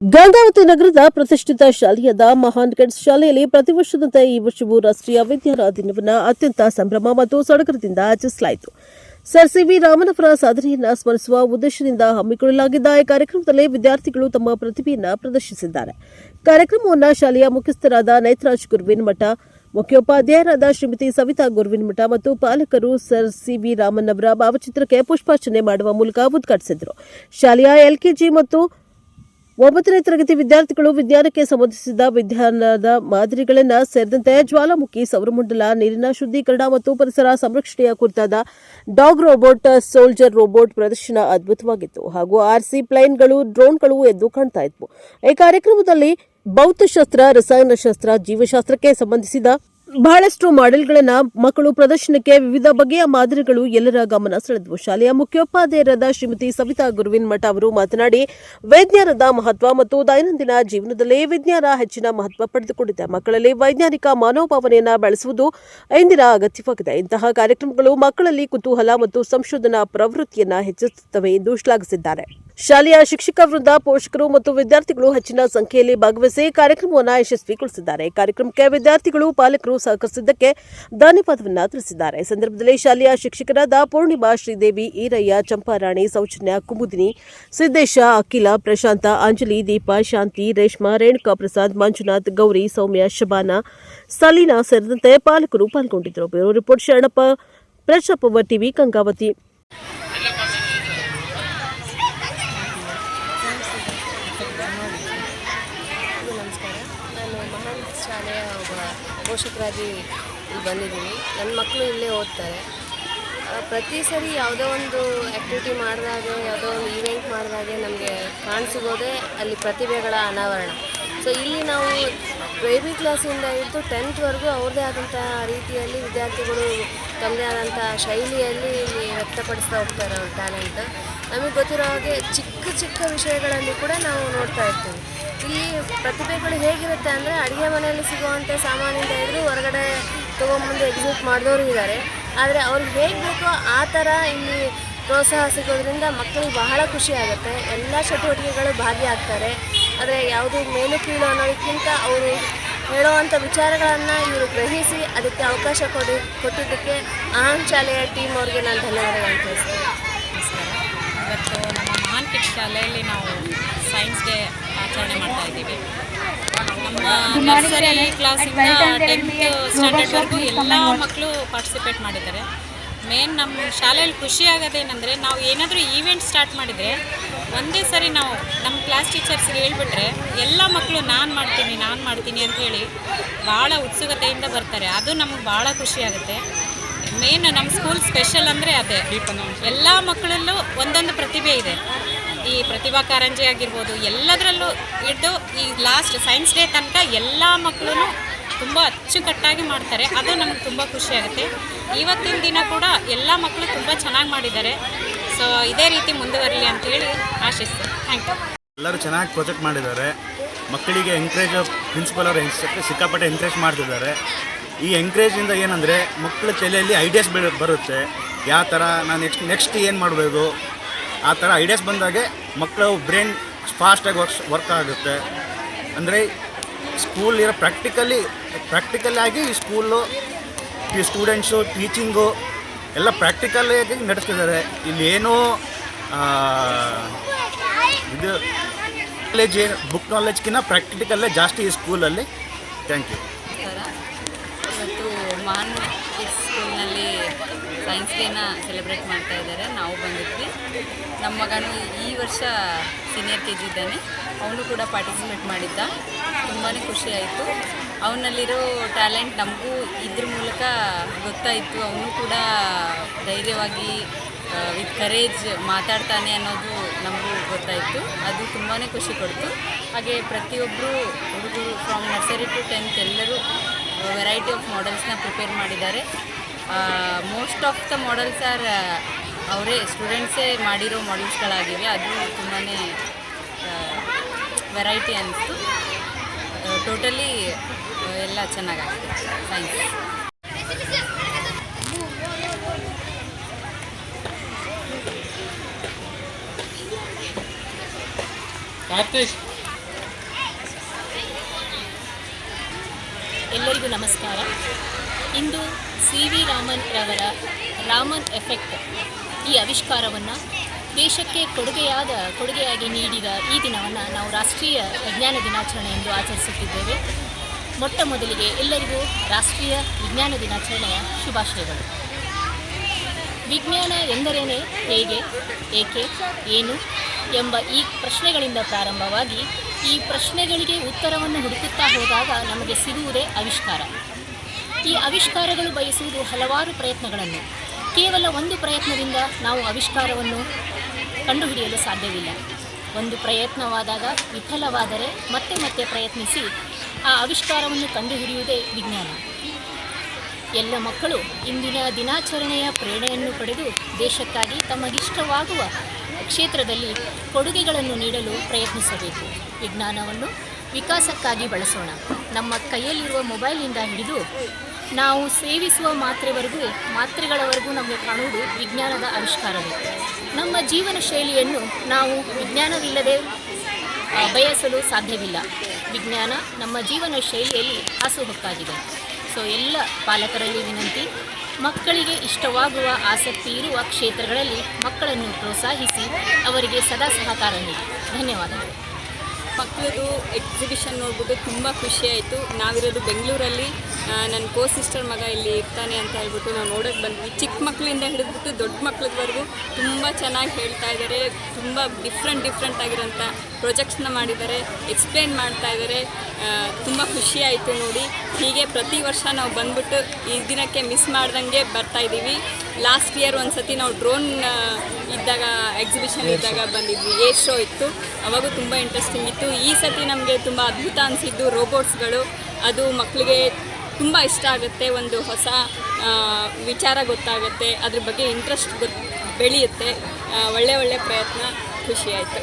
ಗಂಗಾವತಿ ನಗರದ ಪ್ರತಿಷ್ಠಿತ ಶಾಲೆಯಾದ ಮಹಾನ್ ಕಿಡ್ಸ್ ಶಾಲೆಯಲ್ಲಿ ಪ್ರತಿ ವರ್ಷದಂತೆ ಈ ವರ್ಷವೂ ರಾಷ್ಟ್ರೀಯ ವಿದ್ಯಾರ ದಿನವನ್ನು ಅತ್ಯಂತ ಸಂಭ್ರಮ ಮತ್ತು ಸಡಗರದಿಂದ ಆಚರಿಸಲಾಯಿತು. ಸರ್ ಸಿವಿ ರಾಮನವರ ಸಾಧನೆಯನ್ನು ಸ್ಮರಿಸುವ ಉದ್ದೇಶದಿಂದ ಹಮ್ಮಿಕೊಳ್ಳಲಾಗಿದ್ದ ಈ ಕಾರ್ಯಕ್ರಮದಲ್ಲಿ ವಿದ್ಯಾರ್ಥಿಗಳು ತಮ್ಮ ಪ್ರತಿಭೆಯನ್ನು ಪ್ರದರ್ಶಿಸಿದ್ದಾರೆ. ಕಾರ್ಯಕ್ರಮವನ್ನು ಶಾಲೆಯ ಮುಖ್ಯಸ್ಥರಾದ ನೇತ್ರಾಜ್ ಗುರುವಿನಮಠ, ಮುಖ್ಯೋಪಾಧ್ಯಾಯರಾದ ಶ್ರೀಮತಿ ಸವಿತಾ ಗುರುವಿನಮಠ ಮತ್ತು ಪಾಲಕರು ಸರ್ ಸಿವಿ ರಾಮನವರ ಭಾವಚಿತ್ರಕ್ಕೆ ಪುಷ್ಪಾರ್ಚನೆ ಮಾಡುವ ಮೂಲಕ ಉದ್ಘಾಟಿಸಿದರು. ಶಾಲೆಯ ಎಲ್ಕೆಜಿ ಮತ್ತು 9ನೇ ತರಗತಿ ವಿದ್ಯಾರ್ಥಿಗಳು ವಿಜ್ಞಾನಕ್ಕೆ ಸಂಬಂಧಿಸಿದ ವಿಜ್ಞಾನದ ಮಾದರಿಗಳನ್ನು ಸೇರಿದಂತೆ ಜ್ವಾಲಾಮುಖಿ ಸೌರಮಂಡಲ, ನೀರಿನ ಶುದ್ಧೀಕರಣ ಮತ್ತು ಪರಿಸರ ಸಂರಕ್ಷಣೆಯ ಕುರಿತಾದ ಡಾಗ್ ರೋಬೋಟ್, ಸೋಲ್ಜರ್ ರೋಬೋಟ್ ಪ್ರದರ್ಶನ ಅದ್ಭುತವಾಗಿತ್ತು. ಹಾಗೂ ಆರ್ಸಿ ಪ್ಲೇನ್ಗಳು, ಡ್ರೋನ್ಗಳು ಎದ್ದು ಕಾಣ್ತಾ ಇದ್ವು. ಈ ಕಾರ್ಯಕ್ರಮದಲ್ಲಿ ಭೌತಶಾಸ್ತ್ರ, ರಸಾಯನಶಾಸ್ತ್ರ, ಜೀವಶಾಸ್ತ್ರಕ್ಕೆ ಸಂಬಂಧಿಸಿದ ಬಹಳಷ್ಟು ಮಾಡೆಲ್ಗಳನ್ನು ಮಕ್ಕಳು ಪ್ರದರ್ಶನಕ್ಕೆ ವಿವಿಧ ಬಗೆಯ ಮಾದರಿಗಳು ಎಲ್ಲರ ಗಮನ ಸೆಳೆದವು. ಶಾಲೆಯ ಮುಖ್ಯೋಪಾಧ್ಯಾಯರಾದ ಶ್ರೀಮತಿ ಸವಿತಾ ಗುರುವಿನಮಠ ಅವರು ಮಾತನಾಡಿ, ವಿಜ್ಞಾನದ ಮಹತ್ವ ಮತ್ತು ದೈನಂದಿನ ಜೀವನದಲ್ಲಿ ವಿಜ್ಞಾನ ಹೆಚ್ಚಿನ ಮಹತ್ವ ಪಡೆದುಕೊಂಡಿದೆ. ಮಕ್ಕಳಲ್ಲಿ ವೈಜ್ಞಾನಿಕ ಮನೋಭಾವನೆಯನ್ನು ಬೆಳೆಸುವುದು ಇಂದಿನ ಅಗತ್ಯವಾಗಿದೆ. ಇಂತಹ ಕಾರ್ಯಕ್ರಮಗಳು ಮಕ್ಕಳಲ್ಲಿ ಕುತೂಹಲ ಮತ್ತು ಸಂಶೋಧನಾ ಪ್ರವೃತ್ತಿಯನ್ನು ಹೆಚ್ಚಿಸುತ್ತವೆ ಎಂದು ಶ್ಲಾಘಿಸಿದ್ದಾರೆ. ಶಾಲೆಯ ಶಿಕ್ಷಕ ವೃಂದ, ಪೋಷಕರು ಮತ್ತು ವಿದ್ಯಾರ್ಥಿಗಳು ಹೆಚ್ಚಿನ ಸಂಖ್ಯೆಯಲ್ಲಿ ಭಾಗವಹಿಸಿ ಕಾರ್ಯಕ್ರಮವನ್ನು ಯಶಸ್ವಿಗೊಳಿಸಿದ್ದಾರೆ. ಕಾರ್ಯಕ್ರಮಕ್ಕೆ ವಿದ್ಯಾರ್ಥಿಗಳು, ಪಾಲಕರು ಸಹಕರಿಸಿದ್ದಕ್ಕೆ ಧನ್ಯವಾದವನ್ನು ತಿಳಿಸಿದ್ದಾರೆ. ಈ ಸಂದರ್ಭದಲ್ಲಿ ಶಾಲೆಯ ಶಿಕ್ಷಕರಾದ ಪೂರ್ಣಿಮಾ, ಶ್ರೀದೇವಿ, ಈರಯ್ಯ, ಚಂಪಾರಾಣಿ, ಸೌಜನ್ಯ, ಕುಮುದಿನಿ, ಸಿದ್ದೇಶ, ಅಖಿಲ, ಪ್ರಶಾಂತ, ಅಂಜಲಿ, ದೀಪ, ಶಾಂತಿ, ರೇಷ್ಮಾ, ರೇಣುಕಾ ಪ್ರಸಾದ್, ಮಂಜುನಾಥ್, ಗೌರಿ, ಸೌಮ್ಯ, ಶಬಾನಾ, ಸಲೀನಾ ಸೇರಿದಂತೆ ಪಾಲಕರು ಪಾಲ್ಗೊಂಡಿದ್ದರು. ಬ್ಯೂರೋ ರಿಪೋರ್ಟ್, ಶರಣಪ್ಪ, ಪ್ರಜಾಪವ ಟಿವಿ, ಗಂಗಾವತಿ. ನಮಸ್ಕಾರ. ನಾನು ಮಹಾನ್ ಶಾಲೆಯ ಒಬ್ಬ ಪೋಷಕರಾಗಿ ಇಲ್ಲಿ ಬಂದಿದ್ದೀನಿ. ನನ್ನ ಮಕ್ಕಳು ಇಲ್ಲೇ ಓದ್ತಾರೆ. ಪ್ರತಿ ಸರಿ ಯಾವುದೋ ಒಂದು ಆ್ಯಕ್ಟಿವಿಟಿ ಮಾಡಿದಾಗೆ, ಯಾವುದೋ ಒಂದು ಈವೆಂಟ್ ಮಾಡಿದಾಗೆ ನಮಗೆ ಕಾಣಿಸಿಗೋದೇ ಅಲ್ಲಿ ಪ್ರತಿಭೆಗಳ ಅನಾವರಣ. ಸೊ ಇಲ್ಲಿ ನಾವು ಬೇಬಿ ಕ್ಲಾಸಿಂದ ಹಿಡಿದು 10th ಅವ್ರದ್ದೇ ಆದಂಥ ರೀತಿಯಲ್ಲಿ ವಿದ್ಯಾರ್ಥಿಗಳು ತಮ್ಮದೇ ಆದಂಥ ಶೈಲಿಯಲ್ಲಿ ಇಲ್ಲಿ ವ್ಯಕ್ತಪಡಿಸ್ತಾ ಹೋಗ್ತಾರೆ ಅವ್ರ ಟ್ಯಾಲೆಂಟ್. ನಮಗೆ ಗೊತ್ತಿರೋ ಹಾಗೆ ಚಿಕ್ಕ ಚಿಕ್ಕ ವಿಷಯಗಳಲ್ಲಿ ಕೂಡ ನಾವು ನೋಡ್ತಾ ಇರ್ತೀವಿ. ಇಲ್ಲಿ ಪ್ರತಿಭೆಗಳು ಹೇಗಿರುತ್ತೆ ಅಂದರೆ, ಅಡುಗೆ ಮನೆಯಲ್ಲಿ ಸಿಗುವಂಥ ಸಾಮಾನಿಂದ ಹಿಡಿದು ಹೊರಗಡೆ ತೊಗೊಂಬಂದು ಎಕ್ಸಿಕ್ಯೂಟ್ ಮಾಡಿದವರು ಇದ್ದಾರೆ. ಆದರೆ ಅವ್ರಿಗೆ ಹೇಗೆ ಬೇಕೋ ಆ ಥರ ಇಲ್ಲಿ ಪ್ರೋತ್ಸಾಹ ಸಿಗೋದ್ರಿಂದ ಮಕ್ಕಳಿಗೆ ಬಹಳ ಖುಷಿ ಆಗುತ್ತೆ. ಎಲ್ಲ ಚಟುವಟಿಕೆಗಳು ಭಾಗಿಯಾಗ್ತಾರೆ. ಆದರೆ ಯಾವುದು ಮೇಲು ಕೀಳು ಅನ್ನೋದಕ್ಕಿಂತ ಅವರು ಹೇಳುವಂಥ ವಿಚಾರಗಳನ್ನು ಇವರು ಗ್ರಹಿಸಿ ಅದಕ್ಕೆ ಅವಕಾಶ ಕೊಟ್ಟಿದ್ದಕ್ಕೆ ಮಹಾನ್ ಶಾಲೆಯ ಟೀಮ್ ಅವ್ರಿಗೆ ನಾನು ಧನ್ಯವಾದಗಳನ್ನು ತಿಳಿಸ್ತೇನೆ. ನಮಸ್ಕಾರ. ಇವತ್ತು ನಮ್ಮ ಮಹಾನ್ ಕಿಡ್ಸ್ ಶಾಲೆಯಲ್ಲಿ ನಾವು ಸೈನ್ಸ್ ಡೇ ಆಚರಣೆ ಮಾಡ್ತಾ ಇದ್ದೀವಿ. ನಮ್ಮ ನರ್ಸರಿ ಕ್ಲಾಸಿಂದ 10th ಸ್ಟ್ಯಾಂಡರ್ಡ್ವರೆಗೂ ಎಲ್ಲ ಮಕ್ಕಳು ಪಾರ್ಟಿಸಿಪೇಟ್ ಮಾಡಿದ್ದಾರೆ. ಮೇನ್ ನಮ್ಮ ಶಾಲೆಯಲ್ಲಿ ಖುಷಿ ಆಗೋದೇನೆಂದರೆ, ನಾವು ಏನಾದರೂ ಈವೆಂಟ್ ಸ್ಟಾರ್ಟ್ ಮಾಡಿದರೆ ಒಂದೇ ಸರಿ ನಾವು ನಮ್ಮ ಕ್ಲಾಸ್ ಟೀಚರ್ಸ್ಗೆ ಹೇಳ್ಬಿಟ್ರೆ ಎಲ್ಲ ಮಕ್ಕಳು ನಾನು ಮಾಡ್ತೀನಿ ಅಂತ ಹೇಳಿ ಭಾಳ ಉತ್ಸುಕತೆಯಿಂದ ಬರ್ತಾರೆ. ಅದು ನಮಗೆ ಭಾಳ ಖುಷಿ ಆಗುತ್ತೆ. ಮೇನ್ ನಮ್ಮ ಸ್ಕೂಲ್ ಸ್ಪೆಷಲ್ ಅಂದರೆ ಅದೇ, ಎಲ್ಲ ಮಕ್ಕಳಲ್ಲೂ ಒಂದೊಂದು ಪ್ರತಿಭೆ ಇದೆ. ಈ ಪ್ರತಿಭಾ ಕಾರಂಜಿ ಆಗಿರ್ಬೋದು, ಎಲ್ಲದರಲ್ಲೂ ಹಿಡಿದು ಈ ಲಾಸ್ಟ್ ಸೈನ್ಸ್ ಡೇ ತನಕ ಎಲ್ಲ ಮಕ್ಕಳು ತುಂಬ ಅಚ್ಚುಕಟ್ಟಾಗಿ ಮಾಡ್ತಾರೆ. ಅದು ನಮ್ಗೆ ತುಂಬ ಖುಷಿಯಾಗುತ್ತೆ. ಇವತ್ತಿನ ದಿನ ಕೂಡ ಎಲ್ಲ ಮಕ್ಕಳು ತುಂಬ ಚೆನ್ನಾಗಿ ಮಾಡಿದ್ದಾರೆ. ಸೊ ಇದೇ ರೀತಿ ಮುಂದುವರಲಿ ಅಂತೇಳಿ ಆಶಿಸ್ತೀನಿ. Thank you. ಎಲ್ಲರೂ ಚೆನ್ನಾಗಿ ಪ್ರಾಜೆಕ್ಟ್ ಮಾಡಿದ್ದಾರೆ. ಮಕ್ಕಳಿಗೆ ಪ್ರಿನ್ಸಿಪಲ್ ಅವರು ಸಿಕ್ಕಾಪಟ್ಟೆ ಎಂಕರೇಜ್ ಮಾಡ್ತಿದ್ದಾರೆ. ಈ ಎಂಕರೇಜಿಂದ ಏನಂದರೆ, ಮಕ್ಕಳ ತಲೆಯಲ್ಲಿ ಐಡಿಯಾಸ್ ಬರುತ್ತೆ. ಯಾವ ಥರ ನಾನು ನೆಕ್ಸ್ಟ್ ಏನು ಮಾಡಬೇಕು, ಆ ಥರ ಐಡಿಯಾಸ್ ಬಂದಾಗೆ ಮಕ್ಕಳ ಬ್ರೈನ್ ಫಾಸ್ಟಾಗಿ ವರ್ಕ್ ಆಗುತ್ತೆ. ಅಂದರೆ ಸ್ಕೂಲ್ ಇರೋ ಪ್ರಾಕ್ಟಿಕಲ್ಲಾಗಿ ಈ ಸ್ಕೂಲು, ಈ ಸ್ಟೂಡೆಂಟ್ಸು, ಟೀಚಿಂಗು ಎಲ್ಲ ಪ್ರಾಕ್ಟಿಕಲ್ಲಾಗಿ ನಡೆಸ್ತಿದ್ದಾರೆ. ಇಲ್ಲಿ ಏನೂ ಇದು ಬುಕ್ ನಾಲೆಜ್ಗಿಂತ ಪ್ರಾಕ್ಟಿಕಲ್ಲೇ ಜಾಸ್ತಿ ಈ ಸ್ಕೂಲಲ್ಲಿ. Thank you. ಇವತ್ತು ಮಹಾನ್ ಕಿಡ್ಸ್ ಸ್ಕೂಲ್ನಲ್ಲಿ ಸೈನ್ಸ್ ಡೇನ ಸೆಲೆಬ್ರೇಟ್ ಮಾಡ್ತಾ ಇದ್ದಾರೆ. ನಾವು ಬಂದಿದ್ವಿ. ನಮ್ಮ ಮಗನು ಈ ವರ್ಷ ಸೀನಿಯರ್ KG ಇದ್ದಾನೆ. ಅವನು ಕೂಡ ಪಾರ್ಟಿಸಿಪೇಟ್ ಮಾಡಿದ್ದ. ತುಂಬಾ ಖುಷಿಯಾಯಿತು. ಅವನಲ್ಲಿರೋ ಟ್ಯಾಲೆಂಟ್ ನಮಗೂ ಇದ್ರ ಮೂಲಕ ಗೊತ್ತಾಯಿತು. ಅವನು ಕೂಡ ಧೈರ್ಯವಾಗಿ ವಿತ್ ಕರೇಜ್ ಮಾತಾಡ್ತಾನೆ ಅನ್ನೋದು ನಮಗೂ ಗೊತ್ತಾಯಿತು. ಅದು ತುಂಬಾ ಖುಷಿ ಕೊಡ್ತು. ಹಾಗೆ ಪ್ರತಿಯೊಬ್ಬರು ಹುಡುಗರು ಫ್ರಮ್ ನರ್ಸರಿ ಟು 10th ಎಲ್ಲರೂ ವೆರೈಟಿ ಆಫ್ ಮಾಡೆಲ್ಸ್ನ ಪ್ರಿಪೇರ್ ಮಾಡಿದ್ದಾರೆ. Most of the models are ಅವರೇ ಸ್ಟೂಡೆಂಟ್ಸೇ ಮಾಡಿರೋ ಮಾಡೆಲ್ಸ್ಗಳಾಗಿವೆ. ಅದು ತುಂಬಾ ವೆರೈಟಿ ಅನ್ನಿಸ್ತು. ಟೋಟಲಿ ಎಲ್ಲ ಚೆನ್ನಾಗಾಗಿದೆ ಸೈನ್ಸ್. ಕಾರ್ತಿಕ್ ಎಲ್ಲರಿಗೂ ನಮಸ್ಕಾರ. ಇಂದು CV ರಾಮನ್ ರವರ ರಾಮನ್ ಎಫೆಕ್ಟ್ ಈ ಆವಿಷ್ಕಾರವನ್ನು ದೇಶಕ್ಕೆ ಕೊಡುಗೆಯಾಗಿ ನೀಡಿದ ಈ ದಿನವನ್ನು ನಾವು ರಾಷ್ಟ್ರೀಯ ವಿಜ್ಞಾನ ದಿನಾಚರಣೆ ಎಂದು ಆಚರಿಸುತ್ತಿದ್ದೇವೆ. ಮೊಟ್ಟ ಮೊದಲಿಗೆ ಎಲ್ಲರಿಗೂ ರಾಷ್ಟ್ರೀಯ ವಿಜ್ಞಾನ ದಿನಾಚರಣೆಯ ಶುಭಾಶಯಗಳು. ವಿಜ್ಞಾನ ಎಂದರೇನೆ, ಹೇಗೆ, ಏಕೆ, ಏನು ಎಂಬ ಈ ಪ್ರಶ್ನೆಗಳಿಂದ ಪ್ರಾರಂಭವಾಗಿ ಈ ಪ್ರಶ್ನೆಗಳಿಗೆ ಉತ್ತರವನ್ನು ಹುಡುಕುತ್ತಾ ಹೋದಾಗ ನಮಗೆ ಸಿಗುವುದೇ ಆವಿಷ್ಕಾರ. ಈ ಆವಿಷ್ಕಾರಗಳು ಬಯಸುವುದು ಹಲವಾರು ಪ್ರಯತ್ನಗಳನ್ನು. ಕೇವಲ ಒಂದು ಪ್ರಯತ್ನದಿಂದ ನಾವು ಆವಿಷ್ಕಾರವನ್ನು ಕಂಡುಹಿಡಿಯಲು ಸಾಧ್ಯವಿಲ್ಲ. ಒಂದು ಪ್ರಯತ್ನವಾದಾಗ ವಿಫಲವಾದರೆ ಮತ್ತೆ ಮತ್ತೆ ಪ್ರಯತ್ನಿಸಿ ಆ ಆವಿಷ್ಕಾರವನ್ನು ಕಂಡುಹಿಡಿಯುವುದೇ ವಿಜ್ಞಾನ. ಎಲ್ಲ ಮಕ್ಕಳು ಇಂದಿನ ದಿನಾಚರಣೆಯ ಪ್ರೇರಣೆಯನ್ನು ಪಡೆದು ದೇಶಕ್ಕಾಗಿ ತಮಗಿಷ್ಟವಾಗುವ ಕ್ಷೇತ್ರದಲ್ಲಿ ಕೊಡುಗೆಗಳನ್ನು ನೀಡಲು ಪ್ರಯತ್ನಿಸಬೇಕು. ವಿಜ್ಞಾನವನ್ನು ವಿಕಾಸಕ್ಕಾಗಿ ಬಳಸೋಣ. ನಮ್ಮ ಕೈಯಲ್ಲಿರುವ ಮೊಬೈಲಿಂದ ಹಿಡಿದು ನಾವು ಸೇವಿಸುವ ಮಾತ್ರೆಗಳವರೆಗೂ ನಮಗೆ ಕಾಣುವುದು ವಿಜ್ಞಾನದ ಆವಿಷ್ಕಾರವೇ. ನಮ್ಮ ಜೀವನ ಶೈಲಿಯನ್ನು ನಾವು ವಿಜ್ಞಾನವಿಲ್ಲದೆ ಬಯಸಲು ಸಾಧ್ಯವಿಲ್ಲ. ವಿಜ್ಞಾನ ನಮ್ಮ ಜೀವನ ಶೈಲಿಯಲ್ಲಿ ಹಾಸುಹೊಕ್ಕಾಗಿದೆ. ಸೊ ಎಲ್ಲ ಪಾಲಕರಲ್ಲಿ ವಿನಂತಿ, ಮಕ್ಕಳಿಗೆ ಇಷ್ಟವಾಗುವ ಆಸಕ್ತಿ ಇರುವ ಕ್ಷೇತ್ರಗಳಲ್ಲಿ ಮಕ್ಕಳನ್ನು ಪ್ರೋತ್ಸಾಹಿಸಿ ಅವರಿಗೆ ಸದಾ ಸಹಕಾರ ನೀಡಿ. ಧನ್ಯವಾದಗಳು. ಮಕ್ಕಳದು ಎಕ್ಸಿಬಿಷನ್ ನೋಡ್ಬಿಟ್ಟು ತುಂಬ ಖುಷಿಯಾಯಿತು. ನಾವಿರೋದು ಬೆಂಗಳೂರಲ್ಲಿ, ನನ್ನ ಸಿಸ್ಟರ್ ಮಗ ಇಲ್ಲಿ ಇರ್ತಾನೆ ಅಂತ ಹೇಳ್ಬಿಟ್ಟು ನಾವು ನೋಡೋಕ್ಕೆ ಬಂದ್ವಿ. ಚಿಕ್ಕ ಮಕ್ಕಳಿಂದ ಹಿಡಿದ್ಬಿಟ್ಟು ದೊಡ್ಡ ಮಕ್ಕಳವರೆಗೂ ತುಂಬ ಚೆನ್ನಾಗಿ ಹೇಳ್ತಾ ಇದ್ದಾರೆ. ತುಂಬ ಡಿಫ್ರೆಂಟ್ ಆಗಿರೋಂಥ ಪ್ರಾಜೆಕ್ಟ್ಸ್ನ ಮಾಡಿದ್ದಾರೆ, ಎಕ್ಸ್ಪ್ಲೇನ್ ಮಾಡ್ತಾ ಇದ್ದಾರೆ. ತುಂಬ ಖುಷಿಯಾಯಿತು ನೋಡಿ. ಹೀಗೆ ಪ್ರತಿ ವರ್ಷ ನಾವು ಬಂದ್ಬಿಟ್ಟು ಈ ದಿನಕ್ಕೆ ಮಿಸ್ ಮಾಡ್ದಂಗೆ ಬರ್ತಾಯಿದ್ದೀವಿ. ಲಾಸ್ಟ್ ಇಯರ್ ಒಂದು ಸತಿ ನಾವು ಡ್ರೋನ್ ಇದ್ದಾಗ, ಎಕ್ಸಿಬಿಷನ್ ಇದ್ದಾಗ ಬಂದಿದ್ವಿ. ಏರ್ ಶೋ ಇತ್ತು, ಅವಾಗೂ ತುಂಬ ಇಂಟ್ರೆಸ್ಟಿಂಗ್ ಇತ್ತು. ಈ ಸತಿ ನಮಗೆ ತುಂಬ ಅದ್ಭುತ ಅನಿಸಿದ್ದು ರೋಬೋಟ್ಸ್ಗಳು. ಅದು ಮಕ್ಕಳಿಗೆ ತುಂಬ ಇಷ್ಟ ಆಗುತ್ತೆ. ಒಂದು ಹೊಸ ವಿಚಾರ ಗೊತ್ತಾಗುತ್ತೆ, ಅದ್ರ ಬಗ್ಗೆ ಇಂಟ್ರೆಸ್ಟ್ ಬೆಳೆಯುತ್ತೆ. ಒಳ್ಳೆ ಪ್ರಯತ್ನ, ಖುಷಿಯಾಯಿತು.